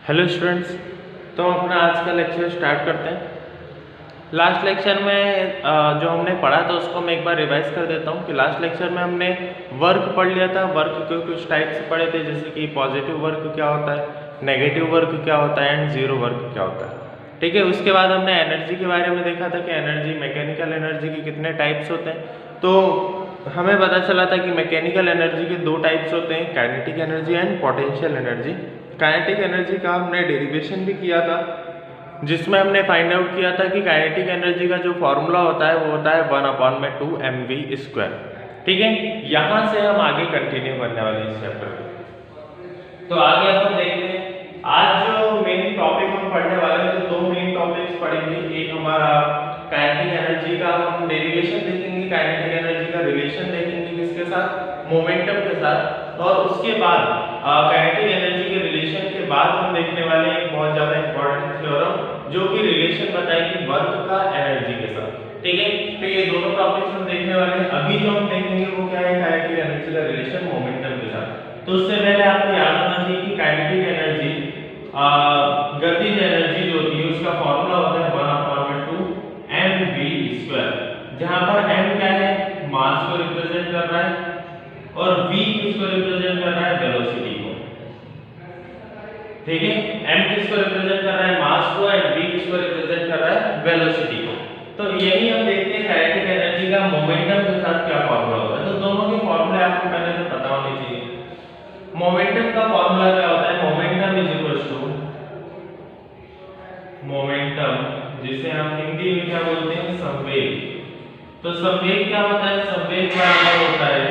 Hello students. तो हम अपना आज का लेक्चर स्टार्ट करते हैं। लास्ट लेक्चर में जो हमने पढ़ा था उसको मैं एक बार रिवाइज कर देता हूँ कि लास्ट लेक्चर में हमने वर्क पढ़ लिया था। वर्क के कुछ टाइप्स पढ़े थे, जैसे कि पॉजिटिव वर्क क्या होता है, नेगेटिव वर्क क्या होता है एंड जीरो वर्क क्या होता है। ठीक है, उसके बाद हमने एनर्जी के बारे में देखा था कि एनर्जी, मैकेनिकल एनर्जी के कितने टाइप्स होते हैं। तो हमें पता चला था कि मैकेनिकल एनर्जी के दो टाइप्स होते हैं, kinetic energy and potential energy. Kinetic energy का हमने डेरिवेशन भी किया था, जिसमें हमने फाइंड आउट किया था कि काइनेटिक एनर्जी का जो फॉर्मूला होता है वो होता है 1/2 mv²। ठीक है, यहाँ से हम आगे कंटिन्यू करने वाले इस चैप्टर को। तो आगे हम देखते हैं आज जो मेन टॉपिक हम पढ़ने वाले हैं, तो दो मेन टॉपिक्स पढ़ेंगे। एक हमारा काइनेटिक एनर्जी का हम डेरिवेशन देखेंगे, काइनेटिक एनर्जी का रिलेशन देखेंगे किसके साथ, मोमेंटम के साथ। और उसके बाद काइनेटिक एनर्जी के रिलेशन के बाद हम देखने वाले हैं एक बहुत ज्यादा इंपॉर्टेंट थ्योरम, जो कि रिलेशन बताएगी वर्क का एनर्जी के साथ। ठीक है, तो ये दोनों टॉपिक्स हम देखने वाले हैं। अभी जो हम देखेंगे वो क्या है, काइनेटिक एनर्जी का रिलेशन मोमेंटम के साथ। तो उससे पहले आपको याद होना चाहिए कि काइनेटिक एनर्जी, गतिज एनर्जी जो होती है उसका फॉर्मूला होता है 1/2 mv², जहां पर m क्या है, मास को रिप्रेजेंट कर रहा है, और v किसको रिप्रेजेंट कर रहा है, वेलोसिटी को। ठीक है, m किसको रिप्रेजेंट कर रहा है, मास को, एंड v किसको रिप्रेजेंट कर रहा है, वेलोसिटी को। तो यही हम देखते हैं काइनेटिक एनर्जी का मोमेंटम के साथ क्या फॉर्मूला होता है। तो दोनों के फॉर्मूले आपको पहले से पता होने चाहिए। मोमेंटम का फॉर्मूला क्या होता है, momentum is equal to momentum, जिसे हम हिंदी में क्या बोलते हैं, संवेग। तो संवेग क्या होता है, संवेग बराबर होता है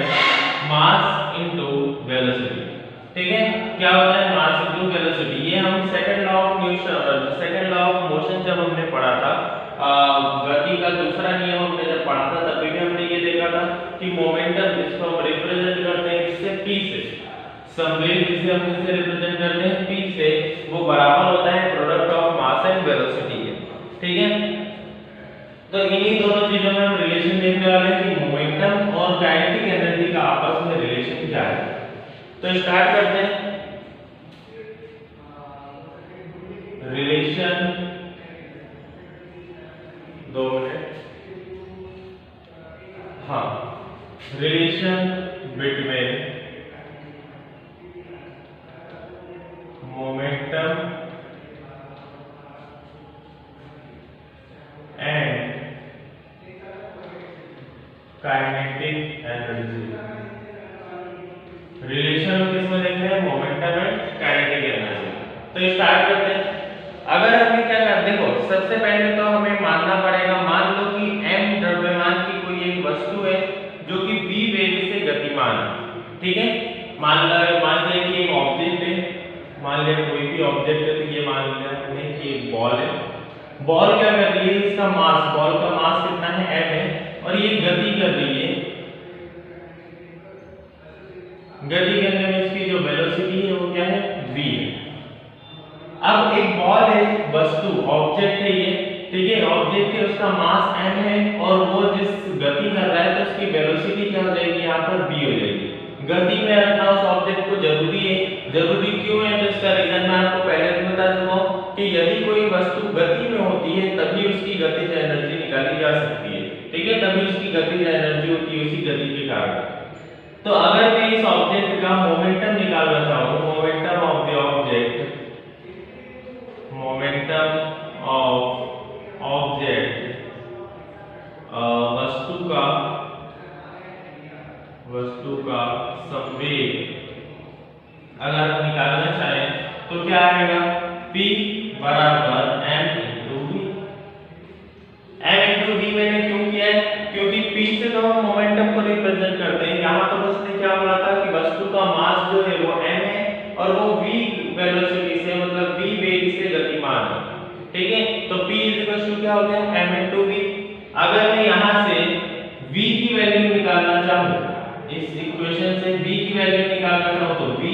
मास इनटू वेलोसिटी। ठीक है, क्या होता है, मास इनटू वेलोसिटी। ये हम second law of Newton, second law of motion जब हमने पढ़ा था, गति का दूसरा नियम हमने जब पढ़ा था, तभी भी हमने ये देखा था कि मोमेंटम जिसको हम रिप्रेजेंट करते हैं किससे, p से, संवेग जिसे हम किससे रिप्रेजेंट करते हैं, p से, वो बराबर होता है product of mass and velocity के। ठीक है, तो इन्हीं दोनों चीजों में हम रिलेशन देखने वाले हैं कि मोमेंटम और काइनेटिक एनर्जी का आपस में रिलेशन क्या है। तो स्टार्ट करते हैं। Relation, 2 minute. हाँ, relation between momentum and kinetic energy. Relation किसमें देखे हैं, मोमेंटम एंड काइनेटिक एनर्जी। तो स्टार्ट करते हैं। अगर हमें क्या कर, देखो सबसे पहले तो हमें मानना पड़ेगा, मान लो कि m द्रव्यमान की कोई एक वस्तु है जो कि v वेग से गतिमान है। ठीक है, मान लिया कि एक ऑब्जेक्ट है, मान लिया कोई भी ऑब्जेक्ट है, तो ये मान लिया हमने कि एक बॉल है। बॉल क्या कर रही है, इसका मास, बॉल का मास कितना है, m है, और ये गति कर रही है। गति करने में इसकी जो वेलोसिटी है वो क्या है, v है। अब एक बॉल है, वस्तु, ऑब्जेक्ट है ये। ठीक है, ऑब्जेक्ट है, उसका मास m है, और वो जिस गति कर रहा है तो उसकी वेलोसिटी क्या हो जाएगी, यहाँ पर v हो जाएगी। गति में रखना उस ऑब्जेक्ट को जरूरी है। जरूरी क्यों है, तो इसका रीजन मैं आपको पहले भी बता चुका हूँ कि यदि कोई वस्तु गति में होती है तभी उसकी गतिज एनर्जी निकाली जा सकती है। ठीक है, तभी उसकी गतिज एनर्जी होती है उसी गति के कारण। तो अगर मैं इस ऑब्जेक्ट का मोमेंटम निकालना चाहूँ, momentum of the object, momentum of object, वस्तु का संवेग अगर हम निकालना चाहें तो क्या आएगा, p बराबर m into v। m into v मैंने क्यों किया है, क्योंकि p से तो हम मोमेंटम को रिप्रेजेंट करते हैं। यहाँ पर उसने क्या बोला था कि वस्तु का मास जो है वो m है, और वो v वेलोसिटी से, मतलब v वेग से गतिमान है। ठीक है, तो p क्या हो गया, m इंटू v। अगर मैं यहाँ से v की वैल्यू निकालना चाहूँ, इस इक्वेशन से v की वैल्यू निकालना चाहूँ, तो v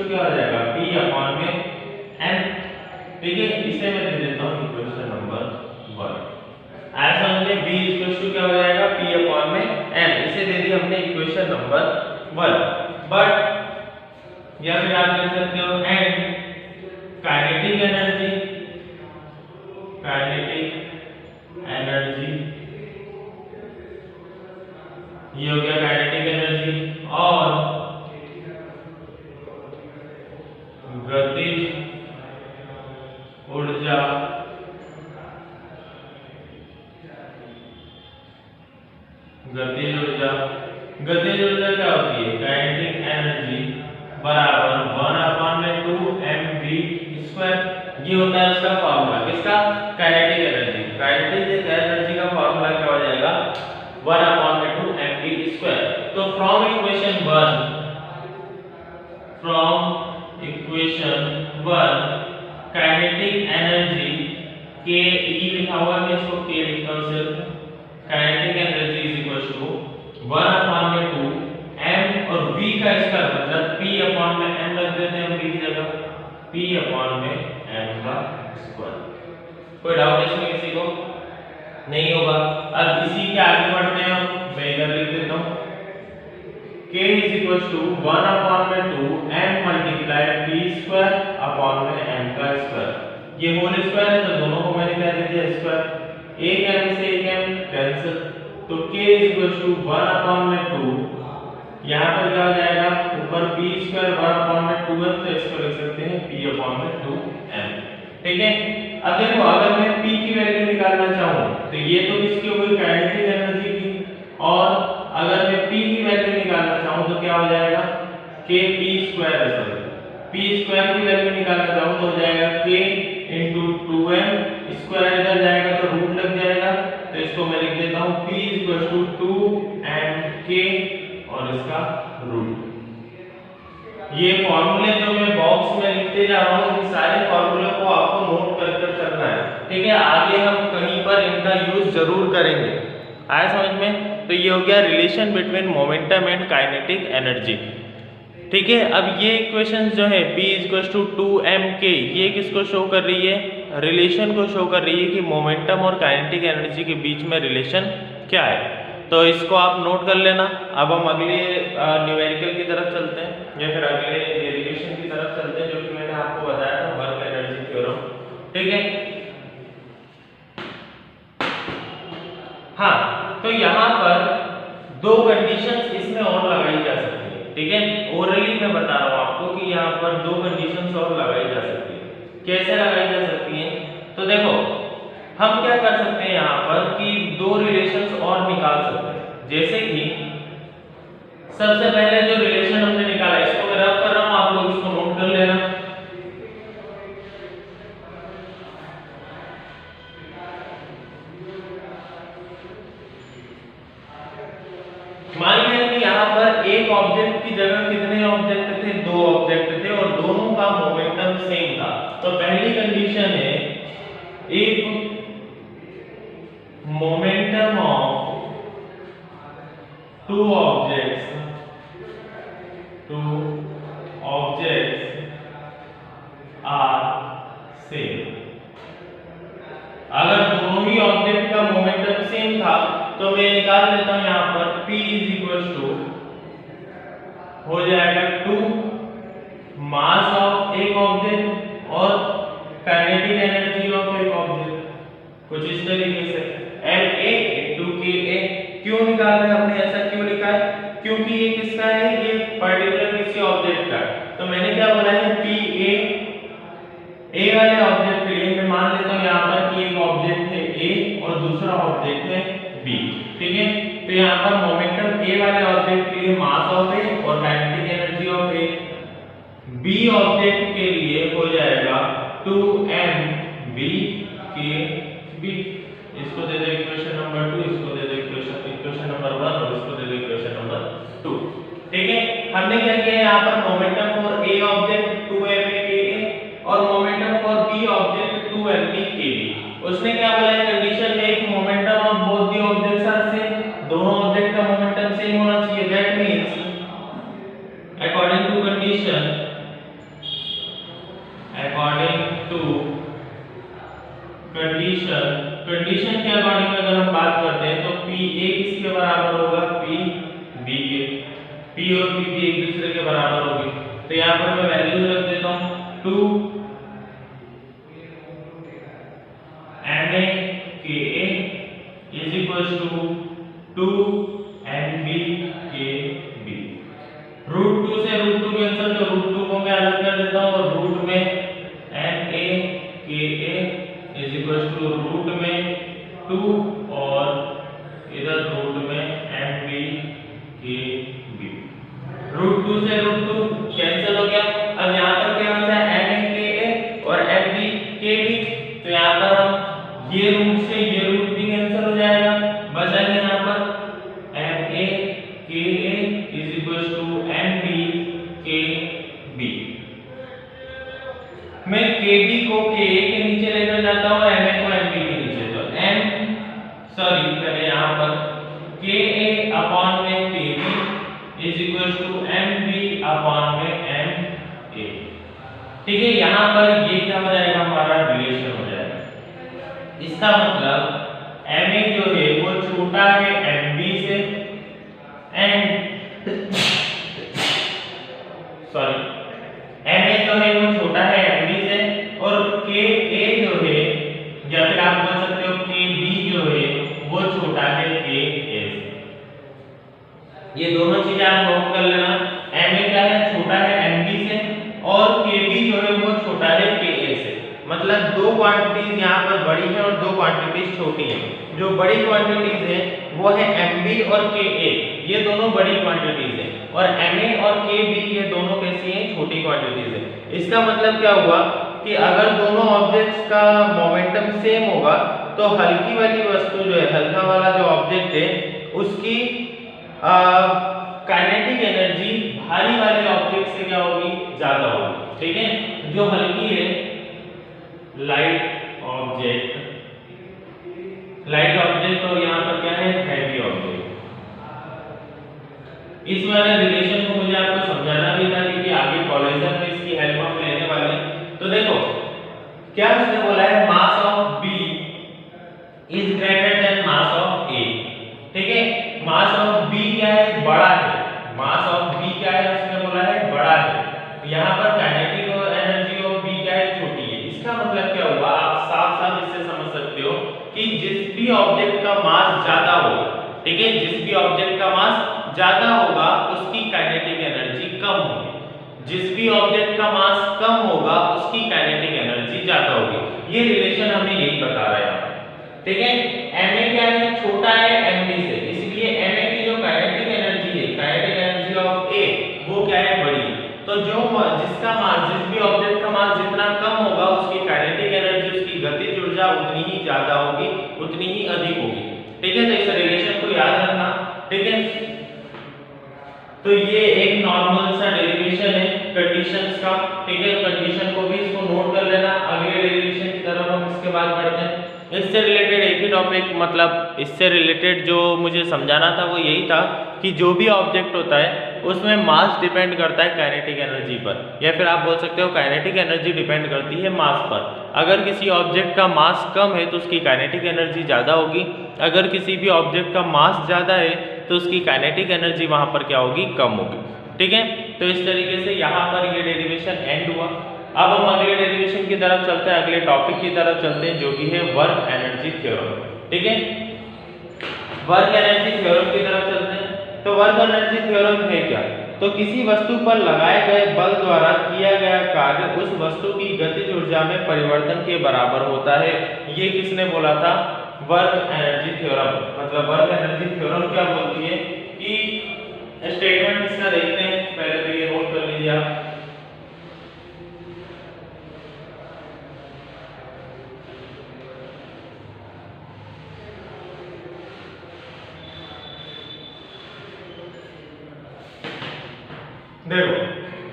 क्या हो जाएगा, p/m। ठीक है, इसे मैं दे देता हूँ इक्वेशन नंबर 1। ऐसा हमने v क्या हो जाएगा, p/m। इसे दे दिया हमने इक्वेशन नंबर 1। बट या फिर आप लिख सकते हो एंड काइनेटिक गतिज ऊर्जा गतिज ऊर्जा क्या होती है? काइनेटिक एनर्जी बराबर 1/2 mv²। ये होता है उसका फॉर्मूला, किसका? Kinetic energy. काइनेटिक एनर्जी का फॉर्मूला क्या हो जाएगा? 1/2 mv²। तो फ्रॉम इक्वेशन 1 काइनेटिक एनर्जी के ई लिखा हुआ है, मैं इसको के लिखता हूं सिर्फ। Kinetic energy is equal to 1/2 m और v का स्क्वायर मतलब p अपॉन में m रख देते हैं हम v की जगह, p अपॉन में m का स्क्वायर। कोई डाउट इसमें किसी को? नहीं होगा। अब इसी के आगे बढ़ते हैं हम, मैं इधर लिख देता हूं k is equal to 1/2 m multiply p square upon में m का स्क्वायर। ये होल स्क्वायर है तो दोनों को मैंने क्या दे दिया? स्क्वायर। एक m से एक m कैंसिल, तो k इज इक्वल टू 1/2। यहाँ पर क्या हो जाएगा? ऊपर p स्क्वायर 1/2 है तो इसको लिख सकते हैं p/2m। ठीक है। अब देखो, अगर मैं p की वैल्यू निकालना चाहूँ तो ये तो किसकी हो गई? काइनेटिक एनर्जी की। और अगर मैं p की वैल्यू निकालना चाहूँ तो क्या हो जाएगा? kp स्क्वायर है सर। p स्क्वायर की वैल्यू निकालना चाहूँ तो हो जाएगा k * 2m स्क्वायर, इधर जाएगा तो रूट लग जाएगा, तो इसको मैं लिख देता हूँ p = 2mk और इसका रूट। ये फॉर्मूले जो मैं बॉक्स में लिखते जा रहा हूँ, इन सारे फॉर्मूले को आपको नोट कर चलना है। ठीक है। आगे हम कहीं पर इनका यूज जरूर करेंगे। आया समझ में? तो ये हो गया relation between momentum and kinetic energy. ठीक है। अब ये इक्वेशन जो है p = 2mk, ये किसको शो कर रही है? रिलेशन को शो कर रही है कि मोमेंटम और काइनेटिक एनर्जी के बीच में रिलेशन क्या है। तो इसको आप नोट कर लेना। अब हम अगले न्यूमेरिकल की तरफ चलते हैं या फिर अगले डेरिवेशन की तरफ चलते हैं, जो कि मैंने आपको बताया था, वर्क एनर्जी थ्योरम। ठीक है। हाँ, तो यहाँ पर दो कंडीशंस इसमें और लगाई जा सकती है। ठीक है। ओरली मैं बता रहा हूँ आपको कि यहाँ पर दो कंडीशंस और लगाई जा सकती है। कैसे लगाई जा सकती है? तो देखो, हम क्या कर सकते हैं यहाँ पर कि दो रिलेशंस और निकाल सकते हैं। जैसे कि सबसे पहले जो रिलेशन हमने निकाला, इसको मैं रफ कर रहा हूँ, आप लोग इसको नोट कर लेना। मान लिया कि यहाँ पर एक ऑब्जेक्ट की जगह कितने ऑब्जेक्ट थे? दो ऑब्जेक्ट थे और दोनों का मोमेंटम सेम था। तो पहली कंडीशन है, if momentum of two objects are same। अगर दोनों ही ऑब्जेक्ट का मोमेंटम सेम था तो मैं निकाल लेता हूं यहाँ पर p = हो जाएगा 2 मास ऑफ एक ऑब्जेक्ट और काइनेटिक एनर्जी ऑफ एक ऑब्जेक्ट, कुछ इस तरीके से ma * ka। क्यों निकाल रहे हैं हमने? ऐसा क्यों लिखा है? क्योंकि ये किसका है? ये पर्टिकुलर किसी ऑब्जेक्ट का। तो मैंने क्या बोला है? pa ए वाले ऑब्जेक्ट के लिए मैं मान लेता हूँ यहाँ पर कि एक ऑब्जेक्ट है a और दूसरा ऑब्जेक्ट है b। ठीक है। तो यहाँ पर मोमेंटम a वाले ऑब्जेक्ट के लिए मास ऑफ a और kinetic energy of a, b object के लिए हो जाएगा 2mvkb। इसको दे दो इक्वेशन नंबर 2, इसको दे दो इक्वेशन नंबर 1 और इसको दे दो इक्वेशन नंबर 2। ठीक है। हमने क्या किया यहाँ पर? Momentum for a object 2mvka और momentum for b object 2mvkb। उसने क्या बोला है? कंडीशन में एक momentum of both the objects are same, दोनों ऑब्जेक्ट का मोमेंटम सेम होना चाहिए। That means according to condition condition के अकॉर्डिंग अगर हम बात करते हैं तो pa किसके बराबर होगा? pb के। p और pb एक दूसरे के बराबर होगी। तो यहाँ पर मैं वैल्यूज रख देता हूँ 2 ma ka is equals to 2 mb kb। √2 से √2 कैंसिल, तो √2 को मैं अलग कर देता हूँ और √b 2 और इधर रूट में M B K B. Root 2 से रूट 2 कैंसिल हो गया। अब यहाँ पर क्या बचा है एम ए के ए और एम बी के बी। तो यहाँ पर हम ये रूट से ये रूट भी कैंसिल हो जाएगा। बचा है यहाँ पर M A K A is equal to M B K B. मैं के बी को के ए के नीचे लेकर जाता हूँ, एम ए को एम बी के नीचे। तो पहले यहाँ पर के ए अपॉन में k b is equal to M b upon में एम ए। ठीक है, यहाँ पर ये क्या हो जाएगा, हमारा रिलेशन हो जाएगा। इसका मतलब एम ए जो है वो छोटा है एम बी से एम ए जो है वो छोटा है एम बी से, और के ए जो है या फिर आप बोल सकते हो के बी जो है वो छोटा है के ए से। ये दोनों चीजें आप नोट कर लेना। एम ए क्या है, छोटा है एम बी से, और के बी जो है वो छोटा है के ए से। मतलब दो क्वांटिटीज यहाँ पर बड़ी है और दो क्वांटिटीज छोटी हैं। जो बड़ी क्वांटिटीज है वो है एम बी और के ए, ये दोनों बड़ी क्वांटिटीज है, और एम ए और के बी ये दोनों कैसी हैं, छोटी क्वांटिटीज है। इसका मतलब क्या हुआ कि अगर दोनों ऑब्जेक्ट्स का मोमेंटम सेम होगा तो हल्की वाली वस्तु जो है, हल्का वाला जो ऑब्जेक्ट है उसकी काइनेटिक एनर्जी भारी वाले ऑब्जेक्ट से क्या होगी, ज्यादा होगी। ठीक है, जो हल्की है लाइट ऑब्जेक्ट और यहाँ पर क्या है हैवी ऑब्जेक्ट। इस वाले रिलेशन को मुझे आपको समझाना भी था क्योंकि आगे कॉलेजन में इसकी हेल्प हम लेने वाले हैं। तो देखो क्या उसने बोला है, mass of B is greater than mass of A. ठीक है, मास ऑफ बी क्या है, बड़ा है। मास ऑफ बी क्या है, उसने बोला है बड़ा है। यहाँ पर काइनेटिक एनर्जी ऑफ बी क्या है, छोटी है। इसका मतलब क्या हुआ, आप साफ साफ इससे समझ सकते हो कि जिस भी ऑब्जेक्ट का मास ज्यादा होगा, ठीक है, जिस भी ऑब्जेक्ट का मास ज्यादा होगा उसकी काइनेटिक एनर्जी कम होगी। जिस भी ऑब्जेक्ट का मास कम होगा उसकी काइनेटिक एनर्जी ज्यादा होगी। ये रिलेशन हमें यही बता रहा है। ठीक है, एम ए क्या है, छोटा है एम बी से, इसलिए एम ए की जो काइनेटिक एनर्जी है, काइनेटिक एनर्जी ऑफ ए वो क्या है, बड़ी है। तो जो जिसका मास, जिस भी ऑब्जेक्ट का मास जितना कम होगा उसकी काइनेटिक एनर्जी, उसकी गतिज ऊर्जा उतनी ही ज्यादा होगी, उतनी ही अधिक होगी। ठीक है, तो इस रिलेशन को याद रखना। ठीक है, तो ये एक नॉर्मल सा डेरिवेशन है कंडीशंस का। ठीक है, कंडीशन को भी इसको नोट कर लेना। अगले डेरिवेशन की तरफ हम इसके बाद बढ़ते हैं। इससे रिलेटेड एक ही टॉपिक, मतलब इससे रिलेटेड जो मुझे समझाना था वो यही था कि जो भी ऑब्जेक्ट होता है उसमें मास डिपेंड करता है काइनेटिक एनर्जी पर, या फिर आप बोल सकते हो काइनेटिक एनर्जी डिपेंड करती है मास पर। अगर किसी ऑब्जेक्ट का मास कम है तो उसकी काइनेटिक एनर्जी ज़्यादा होगी, अगर किसी भी ऑब्जेक्ट का मास ज़्यादा है तो उसकी काइनेटिक एनर्जी वहाँ पर क्या होगी, कम होगी। ठीक है, तो इस तरीके से यहाँ पर ये डेरिवेशन एंड हुआ। अब हम अगले डेरिवेशन की तरफ चलते हैं, अगले टॉपिक की तरफ चलते हैं जो कि है वर्क एनर्जी थ्योरम। ठीक है, वर्क एनर्जी थ्योरम की तरफ चलते हैं। तो वर्क एनर्जी थ्योरम है क्या, तो किसी वस्तु पर लगाए गए बल द्वारा किया गया कार्य उस वस्तु की गतिज ऊर्जा में परिवर्तन के बराबर होता है। ये किसने बोला था, वर्क एनर्जी थ्योरम। मतलब वर्क एनर्जी थ्योरम क्या बोलती है कि स्टेटमेंट इसका देखते हैं, पहले तो ये नोट कर लीजिए आप। देखो,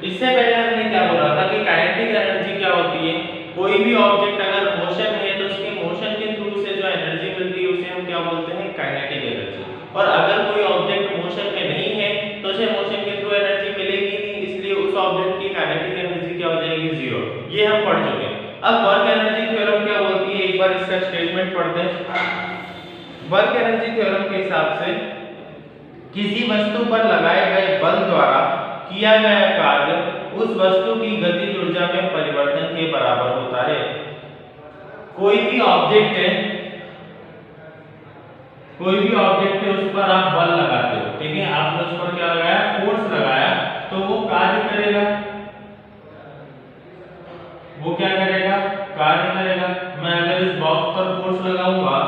इससे पहले हमने क्या बोला था कि काइनेटिक एनर्जी क्या होती है, कोई भी ऑब्जेक्ट अगर मोशन में है तो उसके मोशन के थ्रू से जो एनर्जी मिलती है उसे हम क्या बोलते हैं, काइनेटिक एनर्जी। और अगर कोई ऑब्जेक्ट मोशन में नहीं है तो उसे मोशन के थ्रू एनर्जी मिलेगी नहीं, इसलिए उस ऑब्जेक्ट की काइनेटिक एनर्जी क्या हो जाएगी, जीरो। ये हम पढ़ चुके हैं। अब वर्क एनर्जी थ्योरम क्या बोलती है, एक बार इसका स्टेटमेंट पढ़ते हैं। वर्क एनर्जी थ्योरम के हिसाब से किसी वस्तु पर लगाए गए बल द्वारा किया गया कार्य उस वस्तु की गतिज ऊर्जा में परिवर्तन के बराबर होता है। कोई भी ऑब्जेक्ट है, उस पर आप बल लगाते हो, ठीक है, आपने उस पर क्या लगाया, फोर्स लगाया, तो वो कार्य करेगा। वो क्या करेगा, कार्य करेगा। मैं अगर इस बॉक्स पर फोर्स लगाऊंगा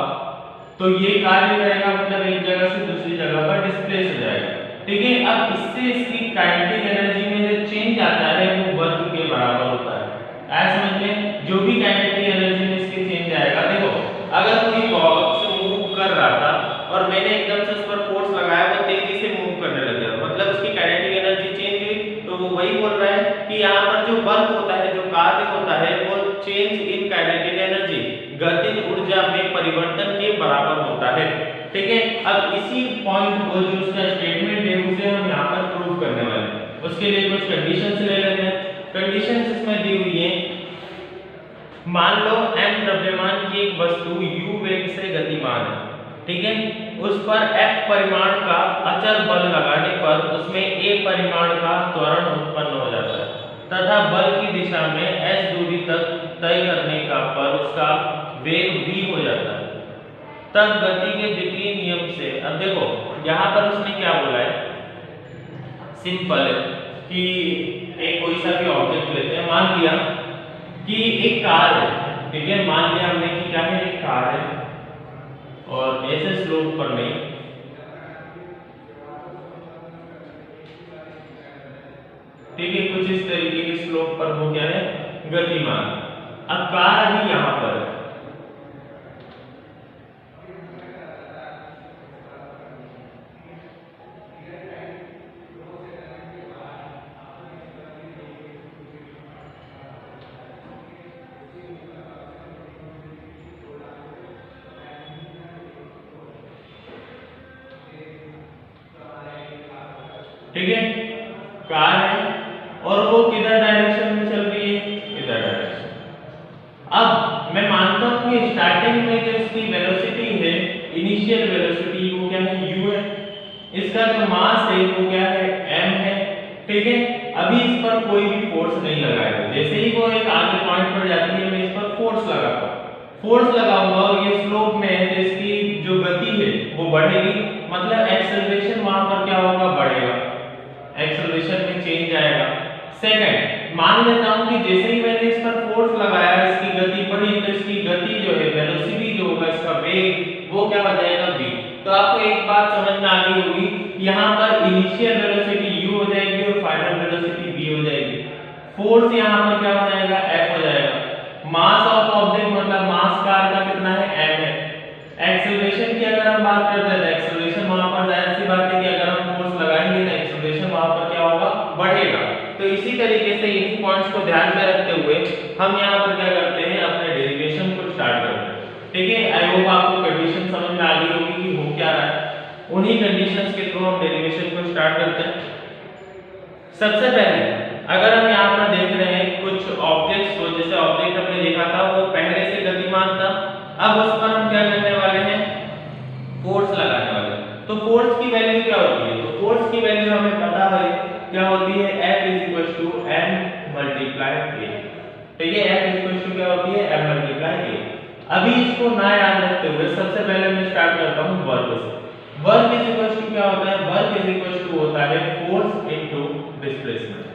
तो ये कार्य करेगा, मतलब एक जगह से दूसरी जगह पर डिस्प्लेस हो जाएगा। ठीक है, अब इससे इसकी काइनेटिक एनर्जी में जो चेंज आता है वो वर्क के बराबर होता है। ऐसा समझ में, जो भी काइनेटिक एनर्जी में इसके चेंज आएगा, देखो अगर कोई बॉक्स मूव कर रहा था और मैंने एकदम से उस पर फोर्स लगाया, वो तेजी से मूव करने लग गया, मतलब उसकी काइनेटिक एनर्जी चेंज हुई। तो वो वही बोल रहा है कि यहाँ पर जो वर्क होता है, जो कार्य होता है, वो चेंज इन काइनेटिक एनर्जी, गतिज ऊर्जा में परिवर्तन के बराबर होता है। ठीक है, अब इसी पॉइंट को, जो उसका स्टेटमेंट है, उसे हम यहाँ पर प्रूव करने वाले हैं। उसके लिए कुछ कंडीशंस ले लेते हैं। कंडीशंस इसमें दी हुई है, मान लो m द्रव्यमान की एक वस्तु u वेग से गतिमान है। ठीक है, उस पर f परिमाण का अचर बल लगाने पर उसमें a परिमाण का त्वरण उत्पन्न हो जाता है तथा बल की दिशा में s दूरी तक तय करने का पर उसका वेग v हो जाता है। तब गति के द्वितीय नियम से, अब देखो यहाँ पर उसने क्या बोला है, सिंपल है कि एक कोई सा भी ऑब्जेक्ट लेते हैं, मान लिया कि एक कार है। ठीक है, मान लिया हमने कि क्या है, एक कार है और ऐसे स्लोप पर नहीं, ठीक है, कुछ इस तरीके के स्लोप पर वो क्या है, गतिमान। अब कार अभी यहाँ पर है, ठीक है, कार है और वो किधर डायरेक्शन में चल रही है, इधर डायरेक्शन। अब मैं मानता हूं कि स्टार्टिंग में जो इसकी वेलोसिटी है, इनिशियल वेलोसिटी, वो क्या है, u है। इसका जो मास है वो क्या है, m है। ठीक है, अभी इस पर कोई भी फोर्स नहीं लगाएगा, जैसे ही वो एक आगे पॉइंट पर जाती है मैं इस पर फोर्स लगाता हूं, फोर्स लगाऊंगा और ये स्लोप में है, तो इसकी जो गति है वो बढ़ेगी, मतलब एक्सेलरेशन वहां पर क्या होगा, बढ़ेगा, एक्सेलरेशन में चेंज आएगा। सेकंड, मान लेता हूं कि जैसे ही मैंने इस पर फोर्स लगाया, इसकी गति बढ़ी, तो इसकी गति जो है, वेलोसिटी जो होगा, इसका वेग, वो क्या हो जाएगा, v। तो आपको एक बात समझ में आ गई होगी, यहाँ पर इनिशियल वेलोसिटी u हो जाएगी और फाइनल वेलोसिटी v हो जाएगी। फोर्स यहाँ पर क्या हो जाएगा, f हो जाएगा। मास ऑफ ऑब्जेक्ट, मतलब मास कार का कितना है, m है। एक्सेलरेशन की अगर हम बात करते हैं, तो एक्सेलरेशन वहां पर जाहिर सी बात है कि अगर हम फोर्स लगाएंगे तो एक्सेलरेशन वहां पर क्या होगा, बढ़ेगा। तो इसी तरीके से इन्हीं पॉइंट्स को ध्यान में रखते हुए हम यहाँ पर क्या करते हैं, अपने डेरिवेशन को स्टार्ट करते हैं। ठीक है, आई होप आपको कंडीशन समझ में आ गई होगी कि हो क्या रहा है। उन्हीं कंडीशंस के थ्रू हम डेरिवेशन को स्टार्ट करते हैं। सबसे पहले अगर हम यहाँ पर देख रहे हैं कुछ ऑब्जेक्ट्स को, जैसे ऑब्जेक्ट हमने देखा था वो पहले से गतिमान था, अब उस पर हम क्या करने वाले हैं, फोर्स लगाने वाले हैं। तो फोर्स की वैल्यू क्या होती है, तो फोर्स की वैल्यू हमें पता है क्या होती है, F = m × a। ठीक है, F क्या होती है, m × a। अभी इसको ना याद रखते हुए सबसे पहले मैं स्टार्ट करता हूँ वर्क से। वर्क क्या होता है, वर्क होता है फोर्स इनटू डिस्प्लेसमेंट।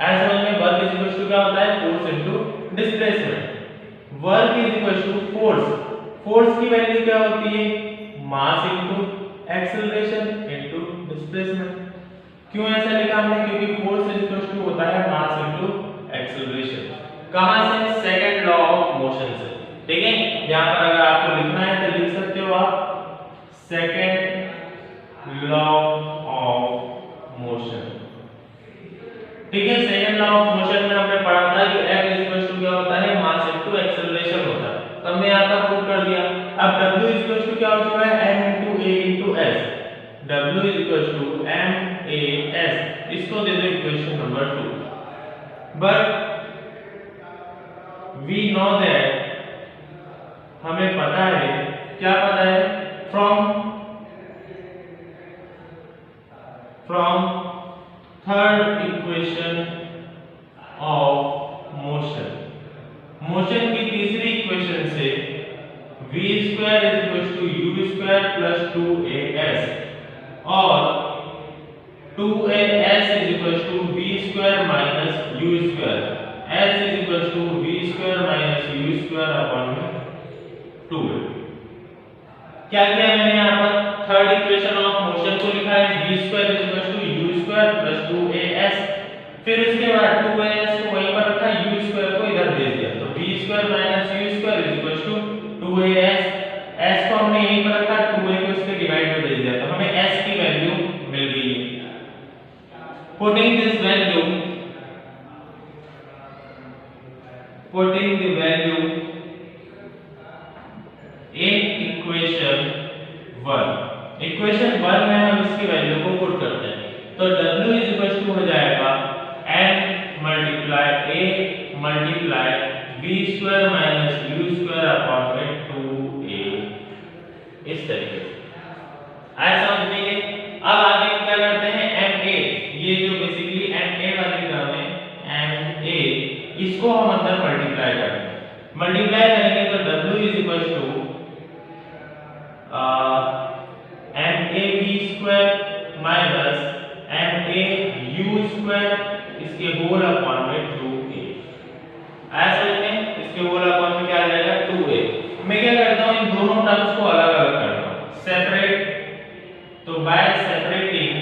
ऐसा समझ में, वर्क क्या होता है, force into displacement. Work force, force की वैल्यू क्या होती है, mass into acceleration into displacement. क्यों ऐसा लिखा हमने, क्योंकि फोर्स होता है मास इनटू एक्सेलरेशन। कहां से, सेकंड लॉ ऑफ मोशन से। ठीक है, यहां पर अगर आपको लिखना है तो लिख सकते हो आप, सेकंड लॉ ऑफ मोशन। ठीक है, सेकंड लॉ ऑफ मोशन में हमने पढ़ा था कि F क्या होता है, मास इनटू एक्सेलरेशन होता है, तो हमने यहां पर प्रूव कर दिया। अब W क्या हो चुका है, m × a × s। W m_a_s, इसको दे दो equation number 2। But we know that, हमें पता है, क्या पता है, from third equation of motion, motion की तीसरी इक्वेशन से v² u² + 2as और 2as v² - u², s v² - u²/2। क्या किया मैंने यहाँ पर थर्ड इक्वेशन ऑफ मोशन को लिखा है v square is equal to u square plus 2as, फिर उसके बाद 2as को वहीं पर रखा, u स्क्वायर को इधर भेज दिया, तो v square minus u square is equal to 2as, s को हमने यहीं पर रखा, 2a को इसके डिवाइड में भेज दिया, तो हमें s की वैल्यू मिल गई है। Putting this value, putting the value in equation 1 में हम इसकी वैल्यू को पुट करते हैं, तो w इज इक्वल टू हो जाएगा m multiply a multiply v square minus u square upon में 2a, इस तरीके से आया समझ में ये। अब आगे क्या करते हैं ma, ये जो बेसिकली ma वाली टर्म है ma, इसको हम अंदर मल्टीप्लाई करेंगे, मल्टीप्लाई करेंगे तो w is equal to MAV square minus MAU square इसके होल अपॉन में 2a, ऐसा में इसके होल अपॉन में क्या आ जाएगा 2a। मैं क्या करता हूँ इन दोनों टर्म्स को अलग अलग करता हूँ, सेपरेट, तो बाय सेपरेटिंग,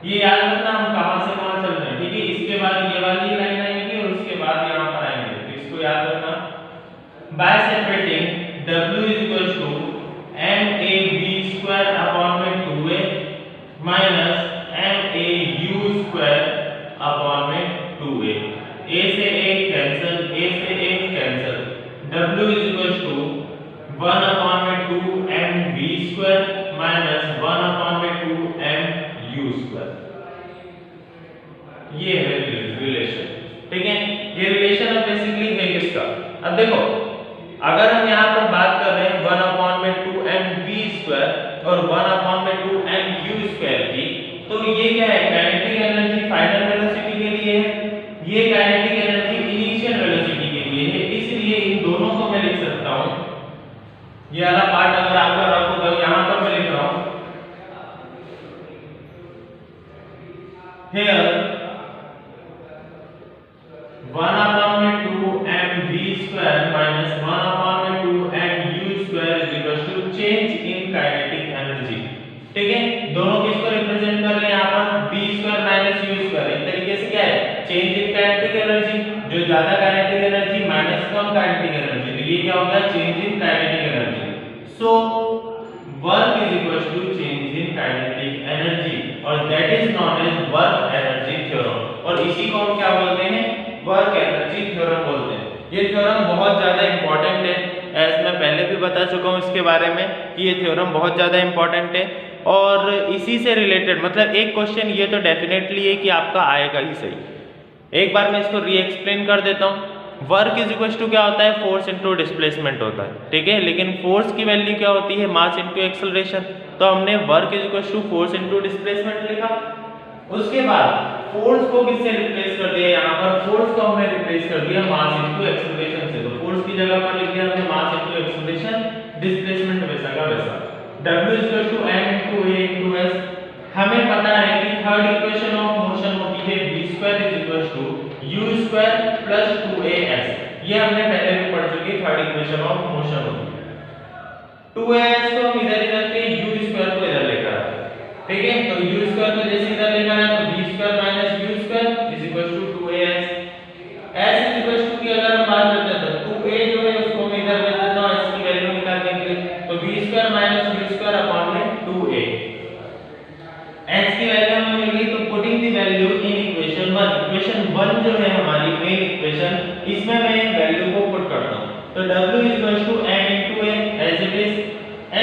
ये याद रखना हम कहां से कहां चल रहे हैं, ठीक है, इसके बाद ये वाली लाइन आएगी और उसके बाद यहां पर आएंगे, तो इसको याद रखना। Bye separating w is equal to MAV square upon में 2a minus MAU square upon में 2a, a से a कैंसिल, a से a cancel, w is equal to 1 upon में 2 MV square minus 1 upon में 2 MU square, ये है relation, ठीक है, ये रिलेशन अब बेसिकली है किसका। अब देखो अगर हम यहाँ पर बात कर रहे हैं 1 अपॉन में 2 mv स्क्वायर और 1 अपॉन में 2 mu स्क्वायर की, तो ये क्या है, काइनेटिक एनर्जी फाइनल वेलोसिटी के लिए है, ये काइनेटिक एनर्जी इनिशियल वेलोसिटी के लिए है, इसलिए इन दोनों को मैं लिख सकता हूँ, ये वाला पार्ट अगर आपका रफ होगा यहाँ पर मैं लिख रहा हूँ here 1 अपॉन में 2 mv स्क्वायर माइनस 1 अपॉन में 2 mu square is equal to change in kinetic energy, ठीक है, दोनों किसको रिप्रेजेंट कर रहे हैं यहाँ पर v square minus u square, एक तरीके से क्या है चेंज इन काइनेटिक एनर्जी, जो ज्यादा काइनेटिक एनर्जी माइनस कम काइनेटिक एनर्जी, तो ये क्या होता है change in kinetic energy, so work is equal to change in kinetic energy, और that is known as work energy theorem, और इसी को हम क्या बोलते हैं वर्क एनर्जी थ्योरम बोलते हैं। ये थ्योरम बहुत ज्यादा इंपॉर्टेंट है, एज मैं पहले भी बता चुका हूँ इसके बारे में कि ये थ्योरम बहुत ज्यादा इंपॉर्टेंट है, और इसी से रिलेटेड मतलब एक क्वेश्चन ये तो डेफिनेटली है कि आपका आएगा ही सही। एक बार मैं इसको री एक्सप्लेन कर देता हूँ। वर्क इज इक्वल टू क्या होता है फोर्स इनटू डिस्प्लेसमेंट होता है, ठीक है, लेकिन फोर्स की वैल्यू क्या होती है मास इनटू एक्सेलरेशन, तो हमने work is equal to force into displacement लिखा। उसके बाद फोर्स को किससे रिप्लेस कर दिया, यहाँ पर फोर्स को हमने रिप्लेस कर दिया मास इनटू एक्सेलरेशन से, तो फोर्स की जगह पर लिख दिया हमने मास इनटू एक्सेलरेशन, डिस्प्लेसमेंट वैसा का वैसा। W is equal to m into a into s, हमें पता है कि थर्ड इक्वेशन ऑफ मोशन होती है v square is equal to u square plus 2as, ये हमने पहले भी पढ़ चुके, थर्ड इक्वेशन ऑफ मोशन होती है। 2as को हम इधर रख के u स्क्वायर को इधर लेकर आते हैं, ठीक है, तो u स्क्वायर को जैसे इधर लेकर आए तो v square minus u square is equal to 2as, s is equal to की अगर हम बात करते हैं तो 2a जो है उसको मैं इधर रख देता हूं s की वैल्यू निकालने के लिए, तो v square minus u square upon में 2a, s की वैल्यू हमें मिल गई, तो putting the value in equation 1, equation 1 जो है हमारी मेन इक्वेशन, इसमें मैं वैल्यू को पुट करता हूं, तो w is equal to m into a as it is,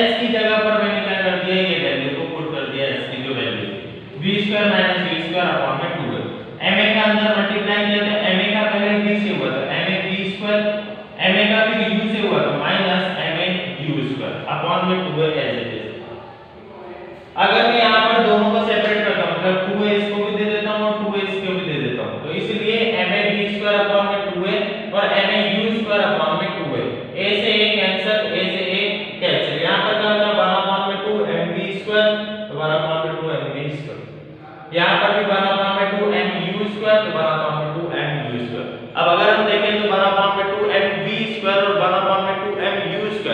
s की जगह पर मैंने क्या कर दिया ये वैल्यू को पुट कर दिया, s की जो value v square minus u square upon में 2a, ma का अंदर मल्टीप्लाई किया तो ma का पहले v से हुआ था ma v स्क्वायर, ma का फिर u से हुआ तो minus ma u square upon में 2a एज इट इज। अगर मैं यहाँ पर दोनों को सेपरेट करता हूं मतलब 2a इसको भी दे देता हूं और 2a इसको भी दे देता हूं, तो इसलिए ma v स्क्वायर अपॉन में 2a और ma u स्क्वायर अपॉन में 2a, a से a कैंसिल, a से a कैंसिल, यहाँ पर क्या होगा 1 अपॉन में 2 mv स्क्वायर, तो 1 अपॉन में 2 mv स्क्वायर, यहाँ पर भी 1 अपॉन में 2 mu स्क्वायर, तो 1 अपॉन में 2 mu स्क्वायर। अब अगर हम देखें तो 1 अपॉन में 2 mv स्क्वायर और 1 अपॉन में 2 mu square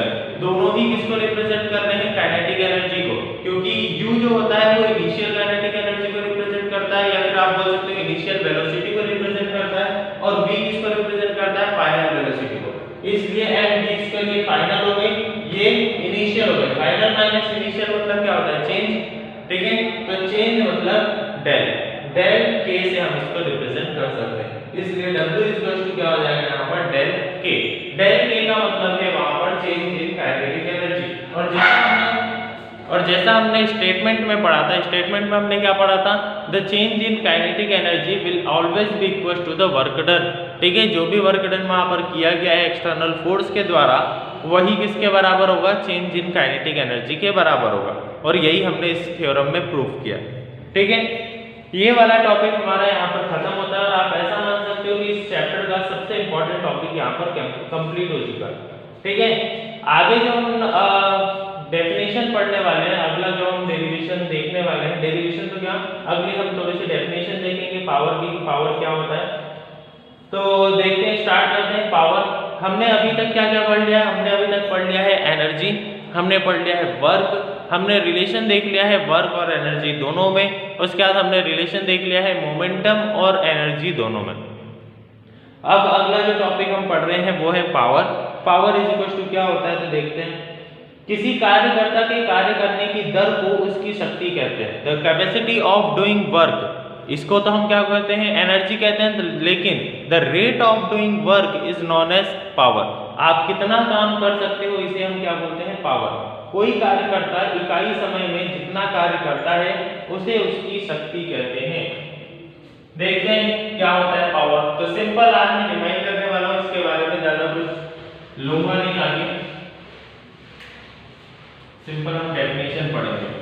final minus initial मतलब क्या होता है, चेंज, ठीक है। तो चेंज मतलब डेल, डेल के से हम इसको रिप्रेजेंट कर सकते हैं, इसलिए W क्या हो जाएगा यहाँ पर डेल के। डेल के का मतलब है वहां पर चेंज इन काइनेटिक एनर्जी। और जैसा हमने स्टेटमेंट में पढ़ा था, स्टेटमेंट में हमने क्या पढ़ा था, the change in kinetic energy will always be equal to the work done, ठीक है। जो भी वर्क डन वहां पर किया गया है एक्सटर्नल फोर्स के द्वारा, वही किसके बराबर होगा, चेंज इन काइनेटिक एनर्जी के बराबर होगा। और यही हमने इस थ्योरम में प्रूफ किया, ठीक है। ये वाला टॉपिक हमारा यहाँ पर खत्म होता है और आप ऐसा मान सकते हो कि इस चैप्टर का सबसे इंपॉर्टेंट टॉपिक यहाँ पर कंप्लीट हो चुका है, ठीक है। आगे जो हम डेफिनेशन पढ़ने वाले हैं, अगला जो हम डेरिवेशन देखने वाले हैं, डेरिवेशन तो क्या, अगली हम थोड़ी सी डेफिनेशन देखेंगे पावर की, पावर क्या होता है। तो देखते हैं, स्टार्ट करते हैं। पावर हमने अभी तक क्या क्या पढ़ लिया, हमने अभी तक पढ़ लिया है एनर्जी, हमने पढ़ लिया है वर्क, हमने रिलेशन देख लिया है वर्क और एनर्जी दोनों में, उसके बाद हमने रिलेशन देख लिया है मोमेंटम और एनर्जी दोनों में। अब अगला जो टॉपिक हम पढ़ रहे हैं वो है power. Power is equal to क्या होता है, तो देखते हैं। किसी कार्यकर्ता के कार्य करने की दर को उसकी शक्ति कहते हैं, the capacity of doing work, इसको तो हम क्या कहते हैं, एनर्जी कहते हैं, लेकिन the rate of doing work is known as power. आप कितना काम कर सकते हो इसे हम क्या बोलते हैं, पावर। कोई कार्यकर्ता इकाई समय में जितना कार्य करता है उसे उसकी शक्ति कहते हैं। देखते हैं क्या होता है पावर। तो सिंपल आज मैं डिफाइन करने वाला हूं, इसके बारे में ज्यादा कुछ लूंगा नहीं आगे, सिंपल हम डेफिनेशन पढ़ेंगे।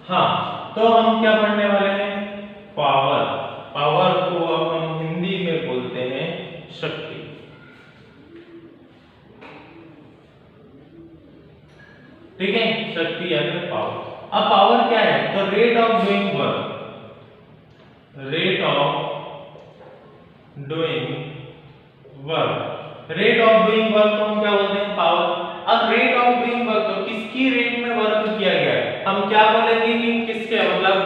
हाँ, तो हम क्या पढ़ने वाले हैं, पावर। पावर को अब हम हिंदी में बोलते हैं शक्ति, ठीक है, शक्ति या फिर पावर। अब पावर क्या है, तो rate of doing work, rate of doing work, rate of doing work को हम क्या बोलते हैं, पावर। अब रेट ऑफ डूइंग वर्क, तो किसकी रेट में वर्क किया गया है, हम क्या बोलेंगे कि किसके, मतलब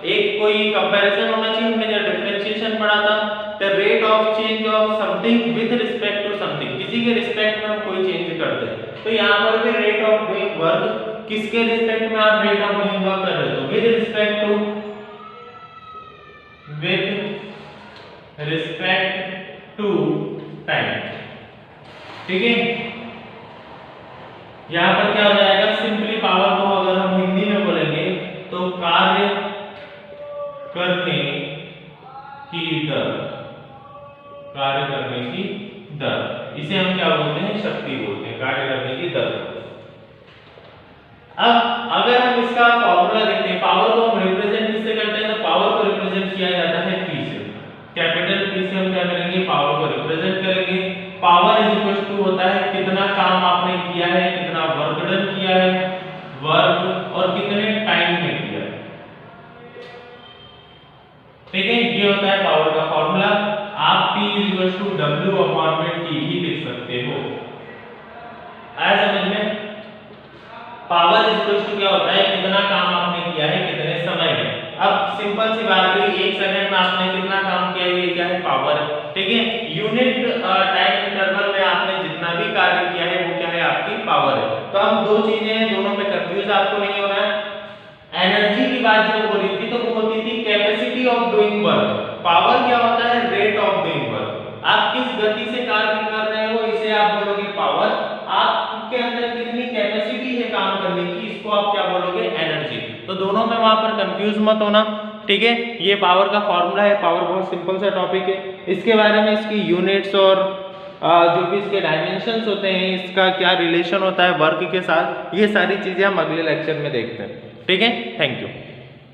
एक कोई कंपैरिजन होना चाहिए। हमने जब डिफरेंशिएशन पढ़ा था, the rate of change of something with respect to something, किसी के रिस्पेक्ट में हम कोई चेंज करते हैं, तो यहाँ पर भी रेट ऑफ डूइंग वर्क किसके रिस्पेक्ट में आप रेट ऑफ डूइंग वर्क कर रहे हो, with respect to, with respect to time, ठीक है। यहां पर क्या हो जाएगा, सिंपली पावर को अगर हम हिंदी में बोलेंगे तो कार्य करने की दर, कार्य करने की दर, इसे हम क्या बोलते हैं, शक्ति बोलते हैं, कार्य करने की दर। अब अगर हम इसका फॉर्मूला देखते हैं, पावर को हम रिप्रेजेंट किससे करते हैं, तो पावर को रिप्रेजेंट किया जाता है P से, कैपिटल P से हम क्या करेंगे, पावर को रिप्रेजेंट करेंगे। पावर इज इक्वल टू होता है कितना काम आपने किया है, कितना वर्क डन किया है, वर्क और कितने टाइम में किया है, ठीक है। ये होता है पावर का फॉर्मूला। आप P is equal to W/T भी लिख सकते हो। आया समझ में। पावर इज इक्वल टू क्या होता है, कितना काम आपने किया है कितने समय में। अब सिंपल सी बात है, 1 सेकंड में आपने कितना काम किया, ये क्या है, पावर, ठीक है। यूनिट टाइम इंटरवल में आपने जितना भी कार्य किया है वो क्या है, आपकी पावर है। तो हम दो चीजें हैं, दोनों में कंफ्यूज आपको नहीं होना है। एनर्जी की बात जब हो रही थी तो वो होती थी capacity of doing work, power क्या होता है, रेट ऑफ डूइंग वर्क। आप किस गति से कार्य कर रहे हो इसे आप बोलोगे पावर, आपके अंदर कितनी कैपेसिटी है काम करने की, इसको आप क्या बोलोगे, एनर्जी। तो दोनों में वहां पर कंफ्यूज मत होना, ठीक है। ये पावर का फॉर्मूला है। पावर बहुत सिंपल सा टॉपिक है, इसके बारे में इसकी यूनिट्स और जो भी इसके डायमेंशंस होते हैं, इसका क्या रिलेशन होता है वर्क के साथ, ये सारी चीजें हम अगले लेक्चर में देखते हैं, ठीक है। Thank you.